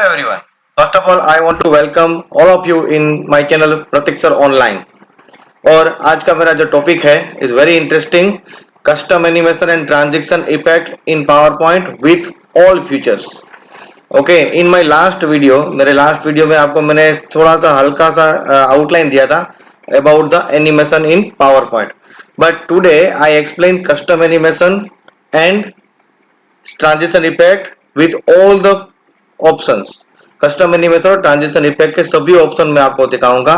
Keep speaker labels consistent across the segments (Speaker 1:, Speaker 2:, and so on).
Speaker 1: everyone. First of all, I want to welcome all of you in my channel Prateek sir online. और आज का मेरा जो topic है is very interesting, custom animation and transition effect in PowerPoint with all features. Okay, in my last video, मेरे last video में आपको मैंने थोड़ा सा हल्का सा आउटलाइन दिया था about the animation in power point, but today I explain custom animation and transition effect with all the options. Custom animation और ट्रांजिशन इफेक्ट के सभी ऑप्शन मैं आपको दिखाऊंगा।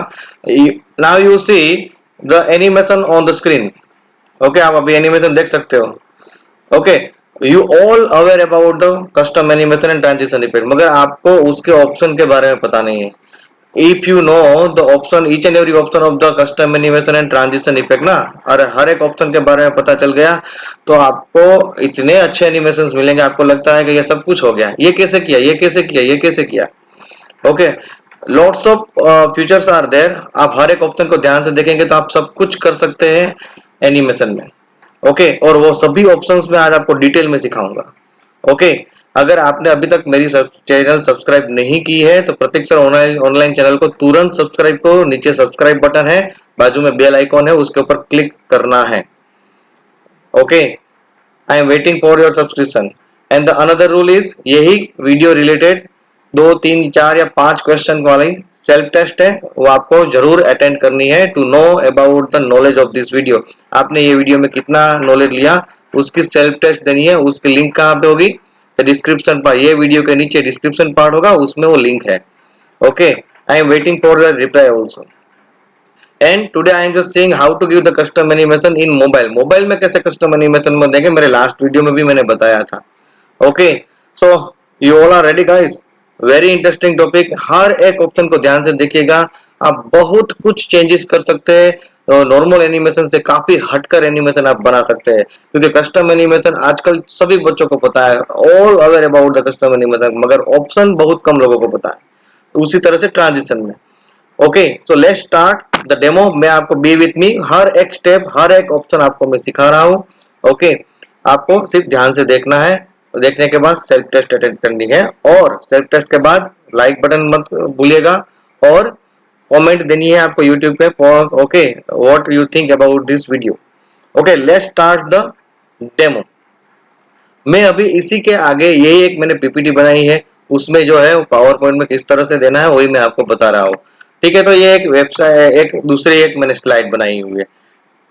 Speaker 1: Now you see the animation on the screen. Okay, आप अभी animation देख सकते हो। Okay, you all aware about the custom animation and transition effect, मगर आपको उसके ऑप्शन के बारे में पता नहीं है। If you know the option, each and every option of the custom animation and transition effect ना, और हर एक ऑप्शन के बारे में पता चल गया तो आपको इतने अच्छे एनिमेशंस मिलेंगे, आपको लगता है कि ये सब कुछ हो गया, ये कैसे किया, ये कैसे किया, ये कैसे किया। Okay, lots of features are there. आप हर एक ऑप्शन को ध्यान से देखेंगे तो आप सब कुछ कर सकते हैं एनिमेशन में। ओके, और वो सभी ऑप्शंस में आज आपको डिटेल में सिखाऊंगा। ओके, अगर आपने अभी तक मेरी चैनल सब्सक्राइब नहीं की है तो प्रतीक सर ऑनलाइन चैनल को तुरंत सब्सक्राइब करो। नीचे सब्सक्राइब बटन है, बाजू में बेल आइकॉन है, उसके ऊपर क्लिक करना है। Okay, I am waiting for your subscription. And the another rule is, यही वीडियो रिलेटेड 2, 3, 4 या 5 क्वेश्चन वाली सेल्फ टेस्ट है, वो आपको जरूर अटेंड करनी है to know about the knowledge of this video. आपने ये वीडियो में कितना नॉलेज लिया उसकी सेल्फ टेस्ट देनी है। उसकी लिंक कहाँ पे होगी? डिस्क्रिप्शन पर, ये वीडियो के नीचे डिस्क्रिप्शन पार्ट होगा, उसमें वो लिंक है। Okay, I am waiting for your reply also. And today I am just saying how to give the custom animation in mobile. Mobile में कैसे कस्टम एनिमेशन में देंगे, मेरे लास्ट वीडियो में भी मैंने बताया था। Okay, so you all are ready guys? Very interesting topic. हर एक ऑप्शन को ध्यान से देखिएगा, आप बहुत कुछ चेंजेस कर सकते हैं। नॉर्मल एनिमेशन से काफी हटकर एनिमेशन आप बना सकते हैं, क्योंकि कस्टम एनिमेशन आजकल सभी बच्चों को पता है, all aware about the custom animation, मगर ऑप्शन बहुत कम लोगों को पता है। तो उसी तरह से ट्रांजिशन में। Okay, so let's start the demo. मैं आपको बी विथ मी, हर एक स्टेप, हर एक ऑप्शन आपको मैं सिखा रहा हूँ। ओके, आपको सिर्फ ध्यान से देखना है, देखने के बाद सेल्फ टेस्ट अटेंड करनी है, और सेल्फ टेस्ट के बाद लाइक बटन मत भूलिएगा, और कमेंट देनी है आपको यूट्यूब पे for okay what you think about this video. Okay, let's start the demo. मैं अभी इसी के आगे यही एक मैंने पीपीटी बनाई है, उसमें जो है पावर पॉइंट में किस तरह से देना है वही मैं आपको बता रहा हूँ। ठीक है, तो ये एक वेबसाइट, एक दूसरी एक मैंने स्लाइड बनाई हुई है।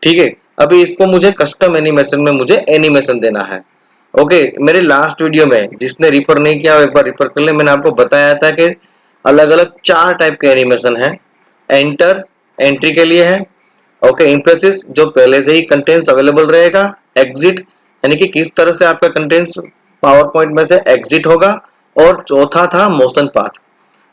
Speaker 1: ठीक है, अभी इसको मुझे कस्टम एनिमेशन में मुझे एनिमेशन देना है। ओके, मेरे लास्ट वीडियो में जिसने रिफर नहीं किया एक बार रिफर कर ले, मैंने आपको बताया था कि अलग अलग 4 टाइप के एनिमेशन है। एंटर एंट्री के लिए है। ओके, इम्प्रेसिस जो पहले से ही कंटेंट्स अवेलेबल रहेगा। एग्जिट यानी कि किस तरह से आपका कंटेंट्स पावर पॉइंट में से एग्जिट होगा। और चौथा था मोशन पाथ।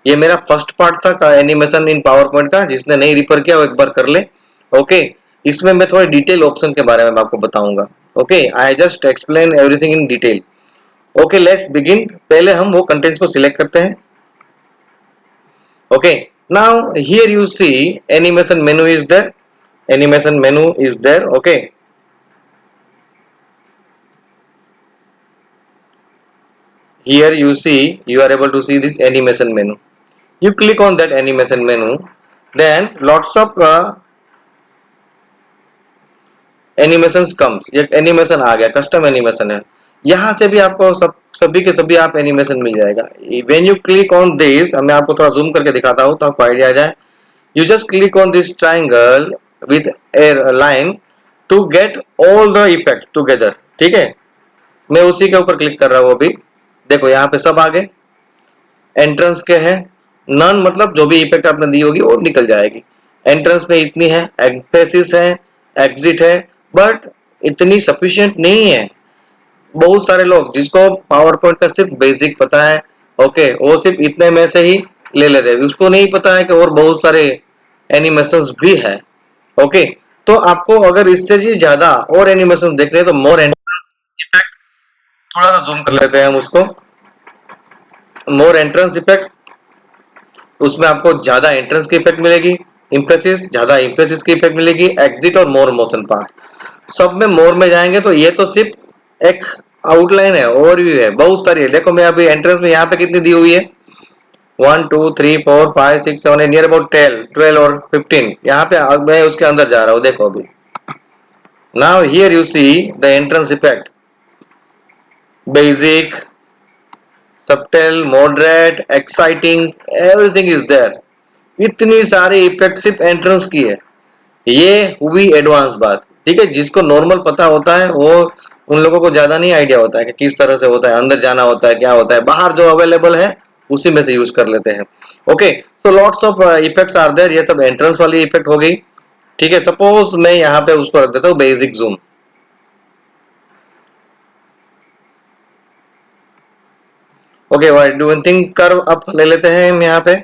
Speaker 1: ये मेरा फर्स्ट पार्ट था का एनिमेशन इन पावर पॉइंट का, जिसने नहीं रिफर किया वो एक बार कर ले। ओके, इसमें मैं थोड़े डिटेल ऑप्शन के बारे में आपको बताऊंगा। Okay, I just explain everything in detail. Okay, let's begin. पहले हम वो कंटेंट्स को सिलेक्ट करते हैं। Okay, now here you see animation menu is there, animation menu is there. Okay, here you see, you are able to see this animation menu. You click on that animation menu, then lots of animations comes। ये animation आ गया, custom animation है। यहाँ से भी आपको सभी के सभी आप एनिमेशन मिल जाएगा। when you click on this, मैं आपको थोड़ा जूम करके दिखाता हूँ तो आपको आइडिया आ जाए। You just click on this triangle with a line to get all the effects together। ठीक है, मैं उसी के ऊपर क्लिक कर रहा हूँ अभी। देखो यहाँ पे सब आ गए। एंट्रेंस के है, नन मतलब जो भी इफेक्ट आपने दी होगी वो निकल जाएगी। एंट्रेंस में इतनी है, एम्फेसिस है, एग्जिट है, बट इतनी सफिशिएंट नहीं है। बहुत सारे लोग जिसको पावर पॉइंट का सिर्फ बेसिक पता है, ओके, वो सिर्फ इतने में से ही ले लेते हैं, उसको नहीं पता है कि और बहुत सारे एनिमेशंस भी है। ओके, तो आपको अगर इससे जी ज्यादा और एनिमेशन देख रहे हैं तो मोर एंट्रेंस इफेक्ट, थोड़ा सा जूम कर लेते हैं हम उसको। मोर एंट्रेंस इफेक्ट, उसमें आपको ज्यादा एंट्रेंस की इफेक्ट मिलेगी। इम्प्रेसिस, ज्यादा इम्प्रेसिस की इफेक्ट मिलेगी। एग्जिट और मोर मोशन पाथ, सब में मोर में जाएंगे तो ये तो सिर्फ एक आउटलाइन है, ओवरव्यू है, बहुत सारी है। देखो मैं अभी एंट्रेंस में यहाँ पे कितनी दी हुई है, 1 2 3 4 5 6 7 8 नियर अबाउट 12 और 15 यहाँ पे मैं उसके अंदर जा रहा हूँ, देखो अभी। Now here you see the entrance effect, basic, subtle, moderate, exciting, everything is there. इतनी सारी इफेक्ट सिर्फ एंट्रेंस की है। ये हुई एडवांस बात, ठीक है। जिसको नॉर्मल पता होता है वो, उन लोगों को ज्यादा नहीं आइडिया होता है कि किस तरह से होता है, अंदर जाना होता है, क्या होता है। बाहर जो अवेलेबल है उसी में से यूज कर लेते हैं। Okay, so lots of effects are there. ये सब एंट्रेंस वाली इफेक्ट हो गई, ठीक है। सपोज मैं यहाँ पे उसको रख देता हूँ basic zoom. Okay, why do one thing, curve up ले लेते हैं हम यहाँ पे,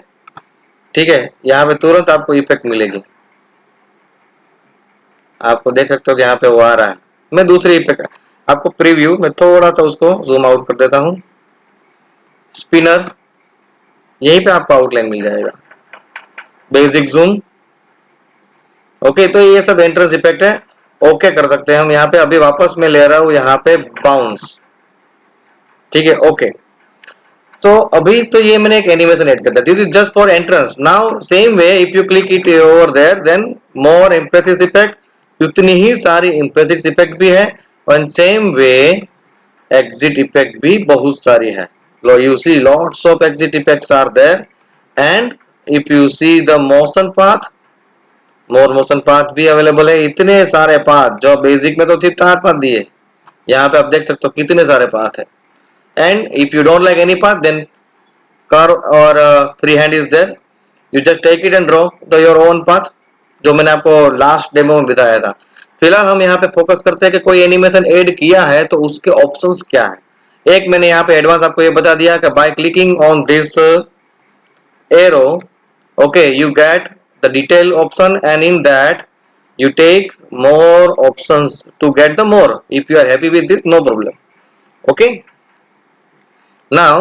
Speaker 1: ठीक है। यहाँ पे तुरंत आपको इफेक्ट मिलेगी, आपको देख सकते हो कि यहाँ पे वो आ रहा है। मैं दूसरी इफेक्ट आपको प्रीव्यू में थोड़ा सा उसको जूम आउट कर देता हूँ। स्पिनर, यहीं पे आपको आउटलाइन मिल जाएगा। Basic zoom, okay. तो ये सब एंट्रेंस इफेक्ट है, ओके कर सकते हैं हम यहाँ पे। अभी वापस मैं ले रहा हूँ यहाँ पे बाउंस, ठीक है, ओके। तो अभी तो ये मैंने एक एनिमेशन ऐड कर दिया, this is just for entrance. Now same way if you click it over there, then more impressive effect. उतनी ही सारी इम्प्रेसिव इफेक्ट भी है, और सेम वे exit effect भी बहुत सारी है। You see lots of exit effects are there, and if you see the motion path, more motion path भी अवेलेबल है। इतने सारे पाथ, जो बेसिक में तो सिर्फ 4 पाथ दिए, यहाँ पे आप देख सकते हो कितने सारे पाथ है। And if you don't like any path, then curve और free hand is there, you just take it and draw the your own path, जो मैंने आपको लास्ट डेमो में बताया था। फिलहाल हम यहाँ पे फोकस करते हैं कि कोई एनिमेशन ऐड किया है तो उसके ऑप्शंस क्या है। एक मैंने यहाँ पे एडवांस आपको ये बता दिया कि by clicking on this arrow, okay, you get the detail option, and in that you take more options to get the more. If you are happy with this, no problem. Okay, now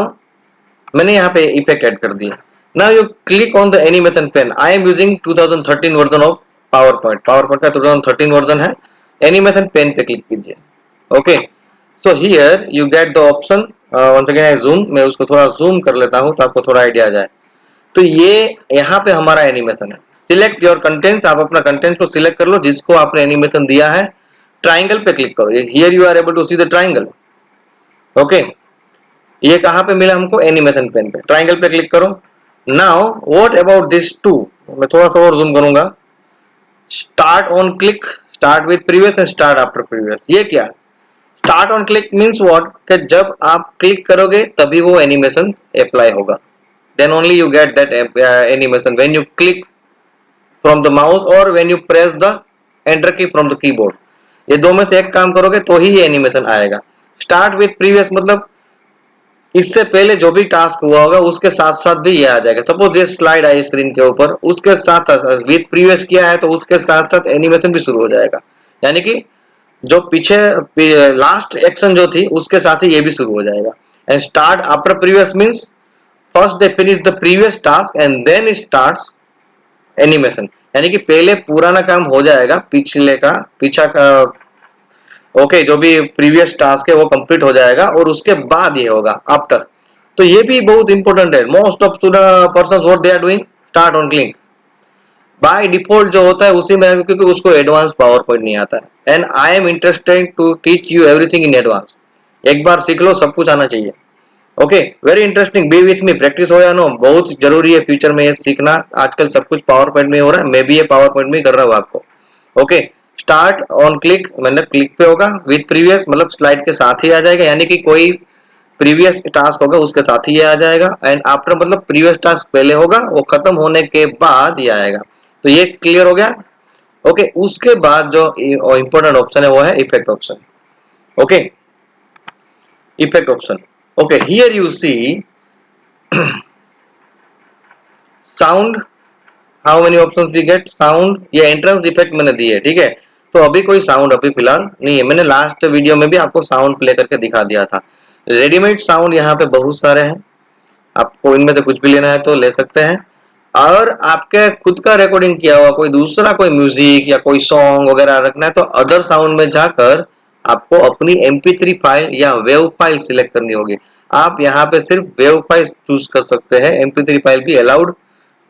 Speaker 1: मैंने यहाँ पे effect add कर दिया। Now you click on the animation pen. I am using 2013 version of PowerPoint। PowerPoint का 2013 version है। Animation pane पे click कीजिए। Okay, so here you get the option. Once again I zoom, मैं उसको थोड़ा zoom कर लेता हूँ तो आपको थोड़ा आइडिया आ जाए। तो ये यहाँ पे हमारा एनिमेशन है। सिलेक्ट योर कंटेंट्स, आप अपना कंटेंट को सिलेक्ट कर लो जिसको आपने एनिमेशन दिया है। ट्राइंगल पे क्लिक करो, here you are able to see the triangle. Okay, ये कहाँ पे मिला हमको, एनिमेशन पेन पे। ट्राइंगल पे क्लिक करो। Now what about this two, मैं थोड़ा सा और जूम करूंगा। Start on click, start with previous and start after previous. ये क्या, start on click means what, कि जब आप क्लिक करोगे तभी वो एनिमेशन अप्लाई होगा। Then only you get that animation when you click from the mouse और when you press the enter key from the keyboard. ये दो में से एक काम करोगे तो ही ये एनिमेशन आएगा। स्टार्ट विद प्रीवियस मतलब इससे पहले जो भी टास्क हुआ होगा उसके साथ साथ भी ये आ जाएगा। सपोज ये स्लाइड आई स्क्रीन के ऊपर, उसके साथ विद प्रीवियस किया है तो उसके साथ साथ एनिमेशन भी शुरू हो जाएगा। यानी कि जो पीछे लास्ट एक्शन जो थी उसके साथ ही ये भी शुरू हो जाएगा। And start after previous means first they finish the previous task and then starts animation. यानी कि पहले पुराना काम हो जाएगा, पिछले का पीछा का, ओके, जो भी प्रीवियस टास्क है वो कंप्लीट हो जाएगा और उसके बाद ये होगा आफ्टर। तो ये भी बहुत इंपॉर्टेंट है। Most of the persons what they are doing, start on click by default जो होता है उसी में, क्योंकि उसको एडवांस पावर पॉइंट नहीं आता है। And I am interested to teach you everything in advance. एक बार सीख लो, सब कुछ आना चाहिए। Okay, very interesting, be with me, practice हो या नो, बहुत जरूरी है फ्यूचर में ये सीखना। आजकल सब कुछ पावर पॉइंट में हो रहा है, मैं भी ये पावर पॉइंट में कर रहा हूँ आपको। ओके, स्टार्ट ऑन क्लिक मतलब क्लिक पे होगा, विद प्रीवियस मतलब स्लाइड के साथ ही आ जाएगा, यानी कि कोई प्रीवियस टास्क होगा उसके साथ ही ये आ जाएगा। एंड आफ्टर मतलब प्रीवियस टास्क पहले होगा, वो खत्म होने के बाद ये आएगा। तो ये क्लियर हो गया। ओके, उसके बाद जो इंपॉर्टेंट ऑप्शन है वो है effect option. Okay, effect option, okay, here you see sound, how many options we get, sound, ये एंट्रेंस इफेक्ट मैंने दी है, ठीक है। तो अभी कोई साउंड अभी फिलहाल नहीं है, मैंने लास्ट वीडियो में भी आपको साउंड प्ले करके दिखा दिया था। रेडीमेड साउंड यहाँ पे बहुत सारे हैं, आपको इनमें से कुछ भी लेना है तो ले सकते हैं। और आपके खुद का रिकॉर्डिंग किया हुआ कोई दूसरा कोई म्यूजिक या कोई सॉन्ग वगैरह रखना है तो अदर साउंड में जाकर आपको अपनी MP3 फाइल या वेव फाइल सिलेक्ट करनी होगी। आप यहाँ पे सिर्फ वेव फाइल चूज कर सकते हैं, MP3 फाइल भी अलाउड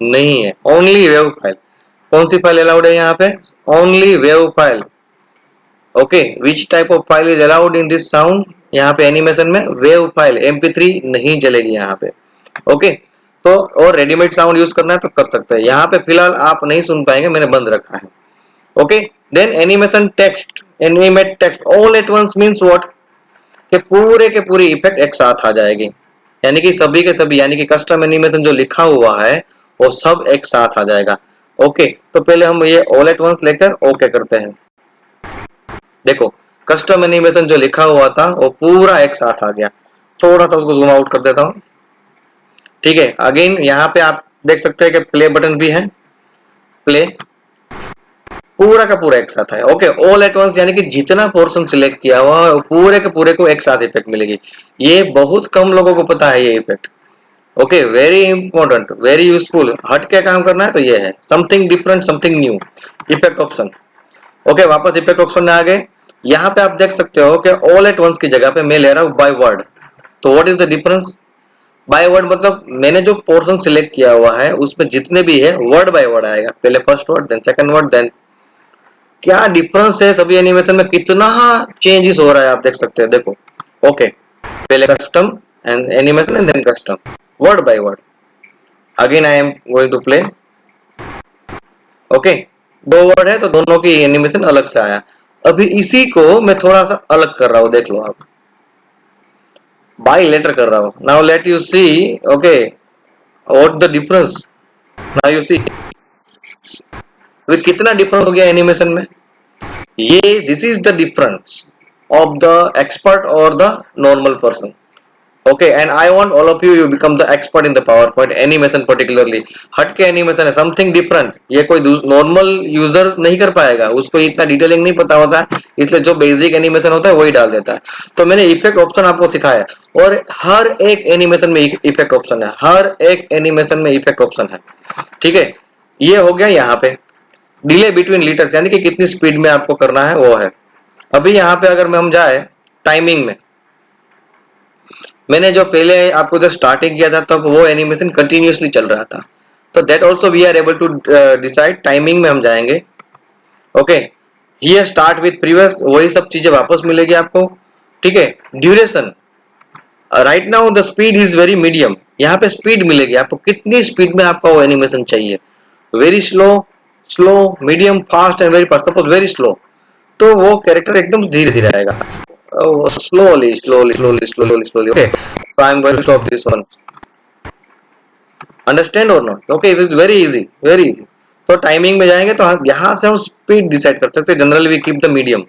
Speaker 1: नहीं है, ओनली वेव फाइल। कौन सी फाइल अलाउड है यहाँ पे? Only wave file. Okay, which type of file is allowed in this sound? यहाँ पे एनिमेशन में वेव फाइल, MP3 नहीं चलेगी यहाँ पे। ओके, तो और रेडीमेड साउंड यूज करना है तो कर सकते हैं। यहाँ पे फिलहाल आप नहीं सुन पाएंगे, मैंने बंद रखा है। Okay, then animation text, animate text all at once means what? कि पूरे के पूरी इफेक्ट एक साथ आ जाएगी, यानी कि सभी के सभी, यानी कि कस्टम एनिमेशन जो लिखा हुआ है वो सब एक साथ आ जाएगा। ओके, तो पहले हम ये ऑल एट वंस लेकर ओके करते हैं। देखो, कस्टम एनिमेशन जो लिखा हुआ था वो पूरा एक साथ आ गया। थोड़ा सा उसको जूम आउट कर देता हूँ। ठीक है, अगेन यहाँ पे आप देख सकते हैं कि प्ले बटन भी है, प्ले पूरा का पूरा एक साथ है। ओके, ऑल एट वंस यानी कि जितना पोर्शन सिलेक्ट किया हुआ है पूरे के पूरे को एक साथ इफेक्ट मिलेगी। ये बहुत कम लोगों को पता है ये effect. Okay, very important, very useful. हट के काम करना है तो ये है something different, something new, effect option. Okay, वापस इफेक्ट ऑप्शन में आ गए। यहाँ पे आप देख सकते हो कि ऑल एट वंस की जगह पे मैं ले रहा हूँ बाय वर्ड। तो what is the difference? By word मतलब मैंने जो पोर्शन सिलेक्ट किया हुआ है उसमें जितने भी है वर्ड बाय वर्ड आएगा, पहले first word, then second word, then क्या डिफरेंस है सभी एनिमेशन में, कितना चेंजेस हो रहा है आप देख सकते हैं। देखो, ओके, पहले custom and animation and then custom, word by word. Again I am going to play. Okay, दो वर्ड है तो दोनों की एनिमेशन अलग से आया। अभी इसी को मैं थोड़ा सा अलग कर रहा हूं, देख लो आप, बाय लेटर कर रहा हूं। Now let you see. Okay, what the difference? Now you see कितना डिफरेंस हो गया एनिमेशन में। ये this is the difference of the expert और the normal person. Okay, and I want all of you become the expert in the PowerPoint animation, particularly हट के animation है, something different. ये कोई नॉर्मल यूजर नहीं कर पाएगा, उसको इतना डिटेलिंग नहीं पता होता, इसलिए जो बेसिक एनिमेशन होता है वही डाल देता है। तो मैंने इफेक्ट ऑप्शन आपको सिखाया, और हर एक एनिमेशन में इफेक्ट ऑप्शन है, हर एक एनिमेशन में इफेक्ट ऑप्शन है। ठीक है, ये हो गया। यहाँ पे डिले बिटवीन लीटर्स यानी कि कितनी स्पीड में आपको करना है वो है। अभी यहाँ पे अगर हम जाए टाइमिंग में, मैंने जो पहले आपको जो स्टार्टिंग किया था तब वो एनिमेशन कंटिन्यूअसली चल रहा था, तो that also we are able to decide. Timing में हम जाएंगे। Okay, here start with previous, वही सब चीजें वापस मिलेगी आपको। ठीक है, duration, right now the speed is very medium, यहाँ पे स्पीड मिलेगी आपको, कितनी स्पीड में आपका वो एनिमेशन चाहिए, very slow, slow, medium, fast and very fast. Suppose very slow तो वो कैरेक्टर एकदम धीरे धीरे आएगा। Slowly slowly slowly slowly slowly. Okay, so I am going to stop this one. Understand और not? Okay, it is very easy, very easy. तो timing में जाएंगे तो हम यहाँ से हम स्पीड डिसाइड कर सकते हैं। Generally we keep the medium.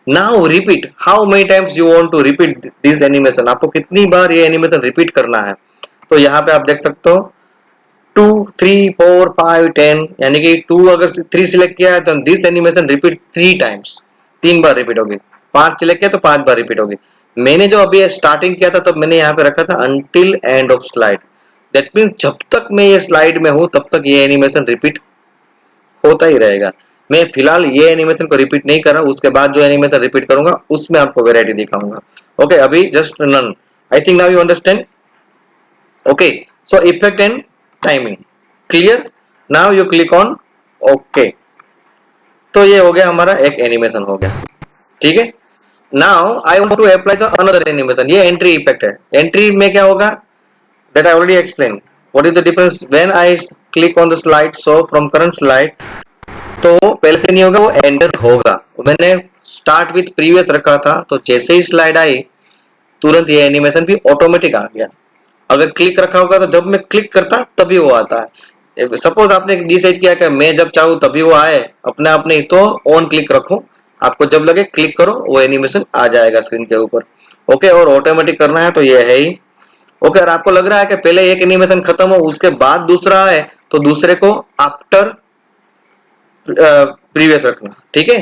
Speaker 1: Now repeat, how many times you want to repeat this animation, आपको कितनी बार ये एनिमेशन रिपीट करना है। तो यहाँ पे आप देख सकते हो 2, 3, 4, 5, 10, यानी कि 2 अगर 3 सिलेक्ट किया है तो this animation repeat 3 times, 3 bar repeat होगी। 5 सिलेक्ट किया तो 5 बार रिपीट होगी। मैंने जो अभी स्टार्टिंग किया था तब मैंने यहाँ पे रखा था until and of slide, that means जब तक मैं ये स्लाइड में हूं तब तक ये एनिमेशन रिपीट होता ही रहेगा। मैं फिलहाल ये एनिमेशन को रिपीट नहीं कर रहा, उसके बाद जो एनिमेशन रिपीट करूंगा उसमें आपको वेराइटी दिखाऊंगा। ओके, अभी just none. I think now you understand. Okay, so effect and timing clear. Now you click on okay. तो ये हो गया हमारा एक एनिमेशन हो गया। ठीक है, now I want to apply the another animation. ये एंट्री इफेक्ट है। एंट्री में क्या होगा, that I already explain. What is the difference when I click on the slide, so from current slide, तो पहले से नहीं होगा, वो एंटर होगा। मैंने स्टार्ट विथ प्रीवियस रखा था, तो जैसे ही स्लाइड आई तुरंत ये एनिमेशन भी ऑटोमेटिक आ गया। अगर क्लिक रखा होगा तो जब मैं क्लिक करता तभी वो आता है। सपोज आपने डिसाइड किया कि मैं जब चाहूँ तभी वो आए, अपने आप नहीं, तो ऑन क्लिक रखो, आपको जब लगे क्लिक करो, वो एनिमेशन आ जाएगा स्क्रीन के ऊपर। ओके, और ऑटोमेटिक करना है तो ये है ही। ओके, और आपको लग रहा है कि पहले एक एनिमेशन खत्म हो उसके बाद दूसरा आए, तो दूसरे को आफ्टर प्रीवियस रखना। ठीक है,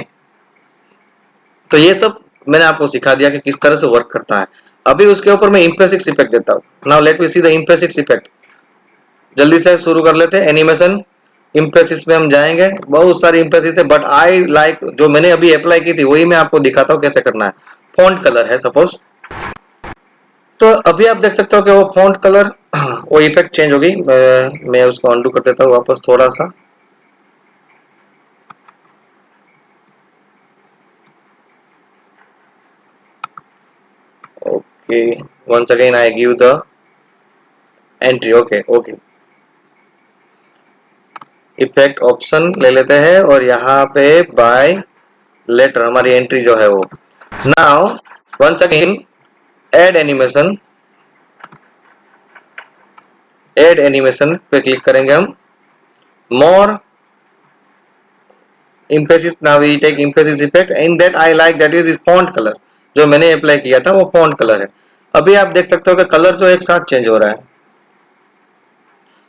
Speaker 1: तो ये सब मैंने आपको सिखा दिया कि किस तरह से वर्क करता है। अभी उसके ऊपर मैं इंप्रेसिक्स इफेक्ट देता हूँ। Now let me see the emphasis effect. जल्दी से शुरू कर लेते हैं एनिमेशन। इंप्रेसिस में हम जाएंगे, बहुत सारी इंप्रेसिस है, बट आई लाइक जो मैंने अभी अप्लाई की थी वही मैं आपको दिखाता हूँ कैसे करना है। फॉन्ट कलर है, सपोज तो अभी आप देख सकते हो कि वो फॉन्ट कलर वो इफेक्ट चेंज हो गई। मैं उसको अनडू कर देता हूँ वापस थोड़ा सा। Okay, once again I give the entry. Okay okay, effect option ले लेते हैं और यहाँ पे बाय लेटर हमारी एंट्री जो है वो। Now once again add animation, add animation पे क्लिक करेंगे हम। More emphasis, now we take emphasis effect in that I like that is font colour. जो मैंने अप्लाई किया था वो फॉन्ट कलर है। अभी आप देख सकते हो कि कलर जो एक साथ चेंज हो रहा है,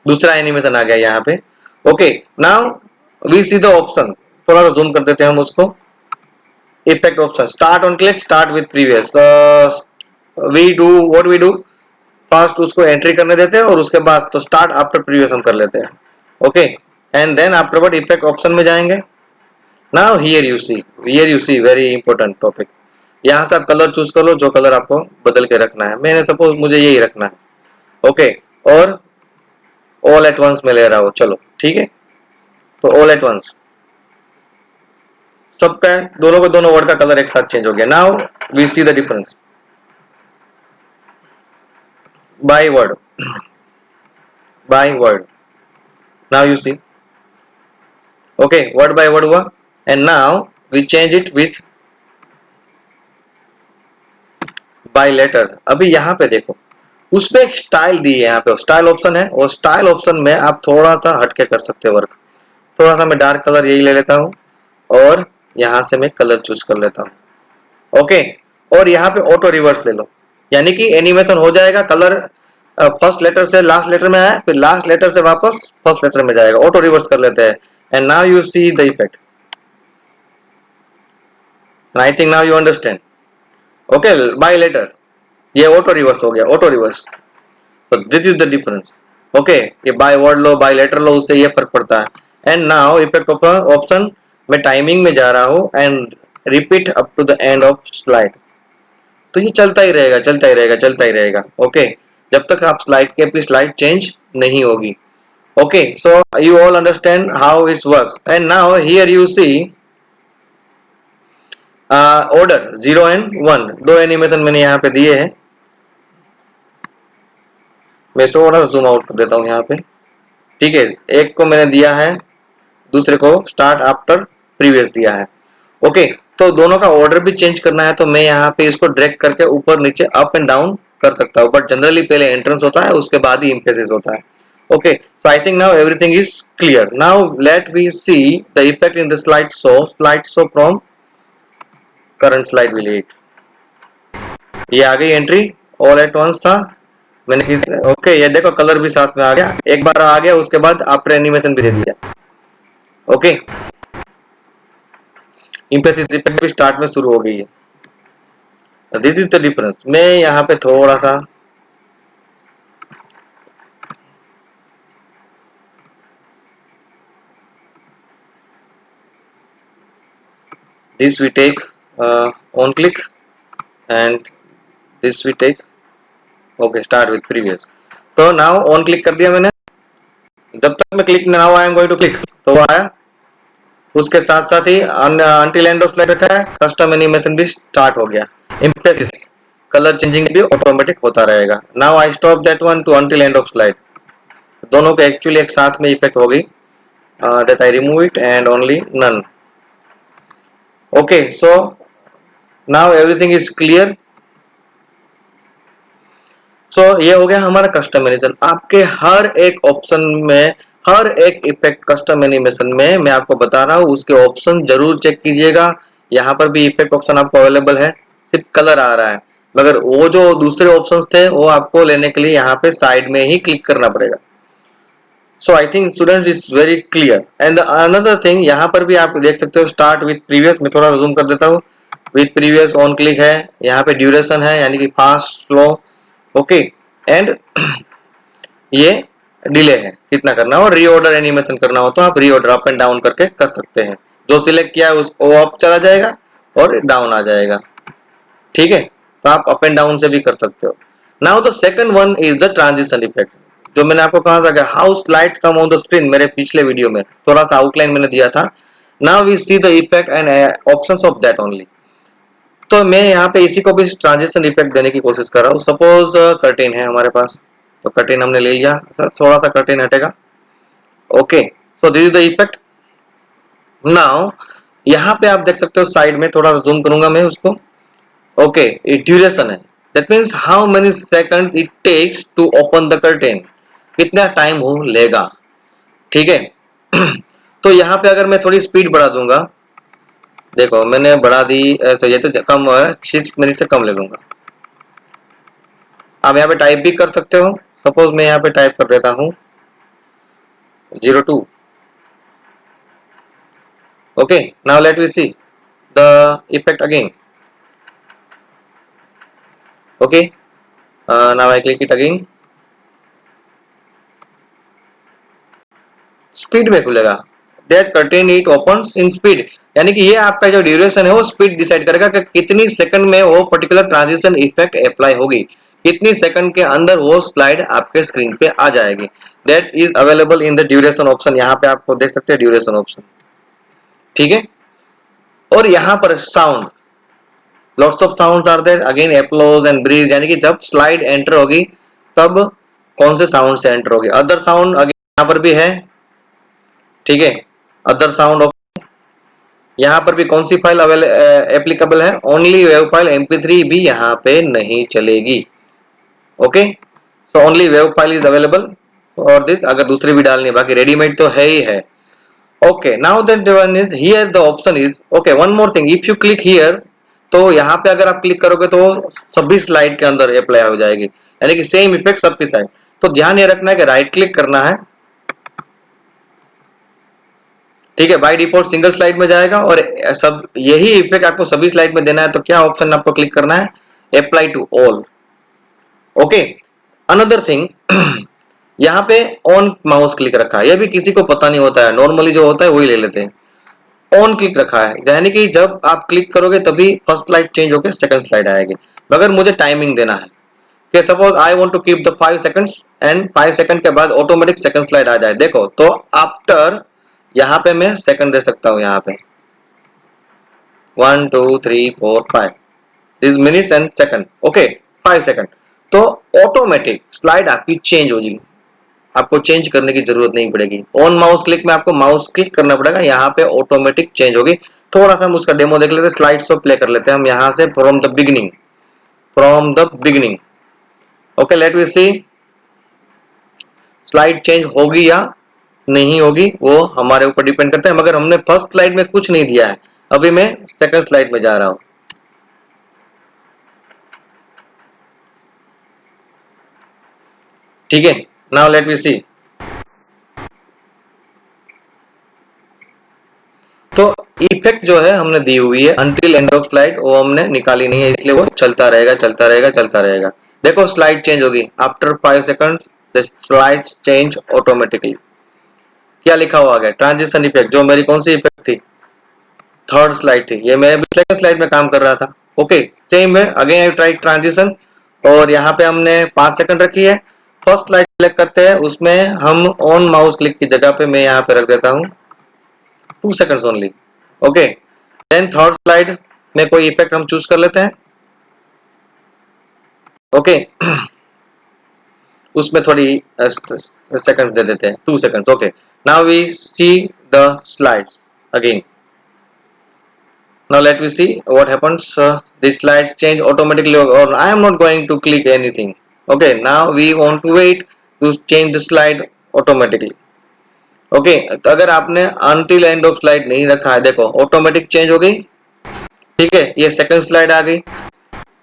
Speaker 1: दूसरा एनिमेशन आ गया यहाँ पे। Okay, now we see the option. थोड़ा सा जूम कर देते हैं हम उसको। Effect option, start on click, start with previous. We do what we do, first उसको एंट्री करने देते हैं और उसके बाद तो स्टार्ट आफ्टर प्रीवियस हम कर लेते हैं। Okay, and then afterward effect option में जाएंगे। Now here you see very important topic. यहाँ से आप कलर चूज कर लो, जो कलर आपको बदल के रखना है। मैंने सपोज मुझे यही रखना है। ओके, और ऑल एट वंस में ले रहा हूँ, चलो ठीक है। तो ऑल एट वंस सबका दोनों को दोनों वर्ड का कलर एक साथ चेंज हो गया। Now we see the difference by word, by word. Now you see, okay, word by word हुआ। And now we change it with by letter. अभी यहाँ पे देखो, उसपे एक स्टाइल दी है, यहाँ पे स्टाइल ऑप्शन है और स्टाइल ऑप्शन में आप थोड़ा सा हटके कर सकते हो वर्क। थोड़ा सा मैं डार्क कलर यही ले लेता हूँ और यहाँ से मैं कलर चूज कर लेता हूँ। ओके, और यहाँ पे ऑटो रिवर्स ले लो, यानी कि एनिमेशन हो जाएगा। कलर फर्स्ट लेटर से लास्ट लेटर में आया, फिर लास्ट लेटर से वापस फर्स्ट लेटर में जाएगा। ऑटो रिवर्स कर लेते हैं। And now you see the effect, I think now you understand. Okay, by letter ये ऑटो रिवर्स हो गया, ऑटो रिवर्स। तो this is the difference. Okay, ये बाय वर्ड लो बाय लेटर लो, उससे ये फर्क पड़ता है। एंड नाउ इफेक्ट ऑप्शन में टाइमिंग में जा रहा हूँ and repeat up to the end of slide. तो ये चलता ही रहेगा, चलता ही रहेगा, चलता ही रहेगा। ओके, जब तक आप स्लाइड की अपनी स्लाइड चेंज नहीं होगी। Okay, so you all understand how it works. And now here you see order 0 and 1, दो एनिमेशन मैंने यहाँ पे दिए हैं। मैं थोड़ा सा जूम आउट कर देता हूँ यहाँ पे, ठीक है। एक को मैंने दिया है, दूसरे को स्टार्ट आफ्टर प्रीवियस दिया है। ओके, तो दोनों का ऑर्डर भी चेंज करना है तो मैं यहाँ पे इसको ड्रैग करके ऊपर नीचे अप एंड डाउन कर सकता हूँ, बट जनरली पहले एंट्रेंस होता है उसके बाद ही इम्पेसिस होता है। Okay, so I think now everything is clear. Now let we see the effect in the slide show from current slide will it. ये आ गई एंट्री, ऑल एट वंस था मैंने। ओके, ये देखो कलर भी साथ में आ गया, एक बार आ गया उसके बाद आफ्टर एनिमेशन भी दे दिया। ओके, इम्पेसिस इफेक्ट भी स्टार्ट में शुरू हो गई है। This is the difference. मैं यहाँ पे थोड़ा सा this we take on click and this we take, okay, start with previous। तो नाउ ऑन क्लिक कर दिया मैंने। जब तक मैं click now I am going to click तो वो आया, उसके साथ साथ ही अनटिल एंड ऑफ स्लाइड रखा है, कस्टम एनिमेशन भी स्टार्ट हो गया। इम्पेसिस कलर चेंजिंग भी ऑटोमेटिक होता रहेगा। Now I stop that one too until end of slide. दोनों को एक्चुअली एक साथ में इफेक्ट हो गई, that I remove it and only none. Okay, so now everything is clear. So ये हो गया हमारा कस्टम एनिमेशन। आपके हर एक ऑप्शन में, हर एक इफेक्ट कस्टम एनिमेशन में मैं आपको बता रहा हूँ, उसके ऑप्शन जरूर चेक कीजिएगा। यहाँ पर भी इफेक्ट ऑप्शन आपको अवेलेबल है, सिर्फ कलर आ रहा है, मगर वो जो दूसरे ऑप्शंस थे वो आपको लेने के लिए यहाँ पे साइड में ही क्लिक करना पड़ेगा। So I think students is very clear. And another thing, यहाँ पर भी आप देख सकते हो स्टार्ट विथ प्रीवियस। मैं थोड़ा जूम कर देता हूँ। विथ प्रीवियस ऑन क्लिक है, यहाँ पे ड्यूरेशन है यानी कि फास्ट स्लो। ओके, एंड ये डिले है कितना करना हो। रीऑर्डर एनिमेशन करना हो तो आप रीऑर्डर अप एंड डाउन करके कर सकते हैं। जो सिलेक्ट किया है वो अप चला जाएगा और डाउन आ जाएगा, ठीक है। तो आप अप एंड डाउन से भी कर सकते हो। Now the second one is the transition effect, जो मैंने आपको कहा था कि how slides come on the screen, मेरे पिछले वीडियो में थोड़ा सा आउटलाइन मैंने दिया था। Now we see the effect and options of that only. तो मैं यहाँ पे इसी को भी ट्रांजिशन इफेक्ट देने की कोशिश कर रहा हूँ। सपोज कर्टेन है हमारे पास, तो कर्टेन हमने ले लिया, थोड़ा सा कर्टेन हटेगा। Okay, so this is the effect. Now यहाँ पे आप देख सकते हो साइड में, थोड़ा सा जूम करूंगा मैं उसको। ओके, ड्यूरेशन है, that means how many second it takes to open the curtain, कितना टाइम हो लेगा। ठीक है तो यहाँ पे अगर मैं थोड़ी स्पीड बढ़ा दूंगा, देखो मैंने बढ़ा दी, तो ये तो कम है, 6 मिनट से कम ले लूंगा। आप यहाँ पे टाइप भी कर सकते हो। सपोज मैं यहाँ पे टाइप कर देता हूँ 02। Okay, now let we see the effect again. Okay, now I click it again, speed में खुलेगा। That curtain it opens in speed, यानी कि ये आपका जो ड्यूरेशन है वो स्पीड डिसाइड करेगा कि कितनी सेकंड में वो पर्टिकुलर ट्रांजिशन इफेक्ट अप्लाई होगी, कितनी सेकंड के अंदर वो स्लाइड आपके स्क्रीन पे आ जाएगी। That is available in the duration option, यहाँ पे आपको देख सकते हैं ड्यूरेशन ऑप्शन। ठीक है, और यहाँ पर sound, lots of sounds are there, again applause and breeze, यानी कि जब स्लाइड एंटर होगी तब कौन से साउंड से एंटर होगी। अदर साउंड अगेन यहाँ पर भी है। ठीक है, अदर साउंड, यहाँ पर भी कौन सी फाइल एप्लीकेबल है, ओनली वेव फाइल, MP3 भी यहाँ पे नहीं चलेगी। Okay, so only wave file is available और दिस, अगर दूसरी भी डालनी है, बाकी रेडीमेड तो है ही है। Okay, now that one is here the option is, okay one more thing, if you click here, तो यहाँ पे अगर आप क्लिक करोगे तो सभी स्लाइड के अंदर अप्लाई हो जाएगी, यानी कि सेम इफेक्ट सबकी साइड। तो ध्यान ये रखना है कि राइट क्लिक करना है। ठीक है, बाय डिफॉल्ट सिंगल स्लाइड में जाएगा और सब यही इफेक्ट आपको सभी स्लाइड में देना है, तो क्या ऑप्शन आपको क्लिक करना है, apply to all. Okay, another thing यहाँ पे ऑन माउस क्लिक रखा है, यह भी किसी को पता नहीं होता है, नॉर्मली जो होता है वही ले लेते हैं। ऑन क्लिक रखा है, यानी कि जब आप क्लिक करोगे तभी फर्स्ट स्लाइड चेंज होकर सेकंड स्लाइड आएगी। मगर मुझे टाइमिंग देना है कि suppose I want to keep the 5 seconds and 5 second के बाद ऑटोमेटिक सेकंड स्लाइड आ जाए। देखो, तो आफ्टर यहाँ पे मैं सेकंड दे सकता हूँ, यहाँ पे 1 2 3 4 5, this minutes and second. Okay, 5 second, तो ऑटोमेटिक स्लाइड आपकी चेंज हो जाएगी, आपको चेंज करने की जरूरत नहीं पड़ेगी। ऑन माउस क्लिक में आपको माउस क्लिक करना पड़ेगा, यहाँ पे ऑटोमेटिक चेंज होगी। थोड़ा सा हम उसका डेमो देख लेते हैं, स्लाइड्स को प्ले कर लेते हैं हम यहाँ से, from the beginning, from the beginning. Okay, let we see slide change होगी या नहीं होगी, वो हमारे ऊपर डिपेंड करता है। मगर हमने फर्स्ट स्लाइड में कुछ नहीं दिया है, अभी मैं सेकंड स्लाइड में जा रहा हूं। ठीक है, नाउ लेट वी सी। तो इफेक्ट जो है हमने दी हुई है अंटिल एंड ऑफ स्लाइड, वो हमने निकाली नहीं है, इसलिए वो चलता रहेगा चलता रहेगा चलता रहेगा। देखो स्लाइड चेंज होगी after 5 seconds, the slide change automatically. क्या लिखा हुआ है, ट्रांजिशन इफेक्ट, जो मेरी कौन सी इफेक्ट थी, थर्ड स्लाइड थी, ये मैं सेकंड स्लाइड में काम कर रहा था। ओके, सेम है, अगेन आई ट्राई ट्रांजिशन, और यहाँ पे हमने 5 सेकंड रखी है। फर्स्ट स्लाइड सेलेक्ट करते हैं, उसमें हम ऑन माउस क्लिक की जगह पे मैं यहाँ पे रख देता हूँ 2 seconds only. Okay, then third slide में कोई इफेक्ट हम चूज कर लेते हैं। ओके उसमें थोड़ी सेकंड दे देते हैं, 2 seconds. Okay, now we see the slides again. Now let me see what happens. This slides change automatically, or I am not going to click anything. Okay, now we want to wait to change the slide automatically. Okay, तो अगर आपने until end of slide नहीं रखा है, देखो automatic change हो गई। ठीक है, ये सेकंड स्लाइड आ गई,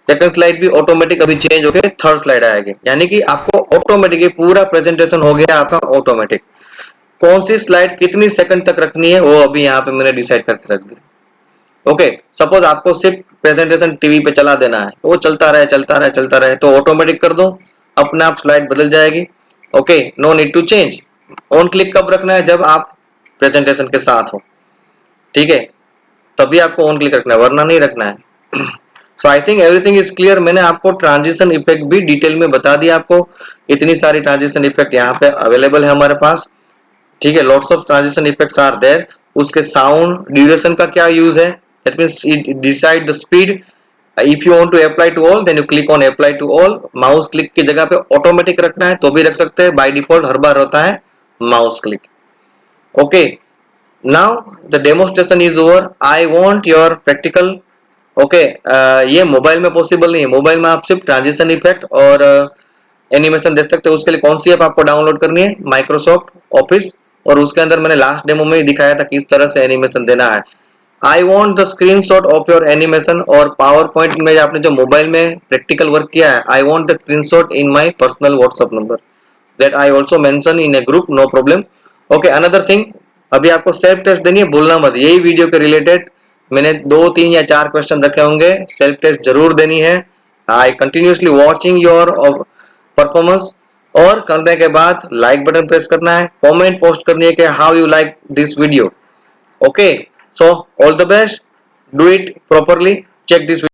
Speaker 1: सेकंड स्लाइड भी ऑटोमेटिक अभी चेंज हो गई, थर्ड स्लाइड आएगी, यानी कि आपको ऑटोमेटिक पूरा प्रेजेंटेशन हो गया आपका ऑटोमेटिक। कौन सी स्लाइड कितनी सेकंड तक रखनी है वो अभी यहाँ पे मैंने डिसाइड करके रख दी। ओके, सपोज आपको सिर्फ प्रेजेंटेशन टीवी पे चला देना है, वो चलता रहे चलता रहे चलता रहे, तो ऑटोमेटिक कर दो, अपने आप स्लाइड बदल जाएगी। Okay, no need to change. On click कब रखना है, जब आप प्रेजेंटेशन के साथ हो। ठीक है, तभी आपको ऑन क्लिक रखना है, वरना नहीं रखना है। So I think everything is clear. मैंने आपको ट्रांजिशन इफेक्ट भी डिटेल में बता दिया आपको, इतनी सारी ट्रांजिशन इफेक्ट यहाँ पे अवेलेबल है हमारे पास, ठीक है। Lots of transition effects are there. उसके साउंड ड्यूरेशन का क्या यूज है, that means it decide the speed. If you want to apply to all then you click on apply to all. Mouse click की जगह पे automatic रखना है तो भी रख सकते हैं, बाय डिफॉल्ट हर बार होता है mouse click. Okay, now the demonstration is over. I want your practical. Okay, ये मोबाइल में पॉसिबल नहीं है, मोबाइल में आप सिर्फ ट्रांजिशन इफेक्ट और एनिमेशन देख सकते हो। उसके लिए कौन सी ऐप आपको डाउनलोड करनी है, माइक्रोसॉफ्ट ऑफिस, और उसके अंदर मैंने लास्ट डेमो में ही दिखाया था किस तरह से एनिमेशन देना है। I want the screenshot of your animation, और पावर पॉइंट में आपने जो मोबाइल में प्रैक्टिकल वर्क किया है, I want the screenshot in my personal WhatsApp number that I also mention in a group, no problem. Okay, another thing, अभी आपको self test देनी है, भूलना मत। यही वीडियो के रिलेटेड मैंने 2, 3 या 4 क्वेश्चन रखे होंगे, सेल्फ टेस्ट जरूर देनी है। आई कंटिन्यूसली वॉचिंग योर परफॉर्मेंस, और करने के बाद लाइक बटन प्रेस करना है, कमेंट पोस्ट करनी है कि how you like this video. Okay, so all the best, do it properly, check this video.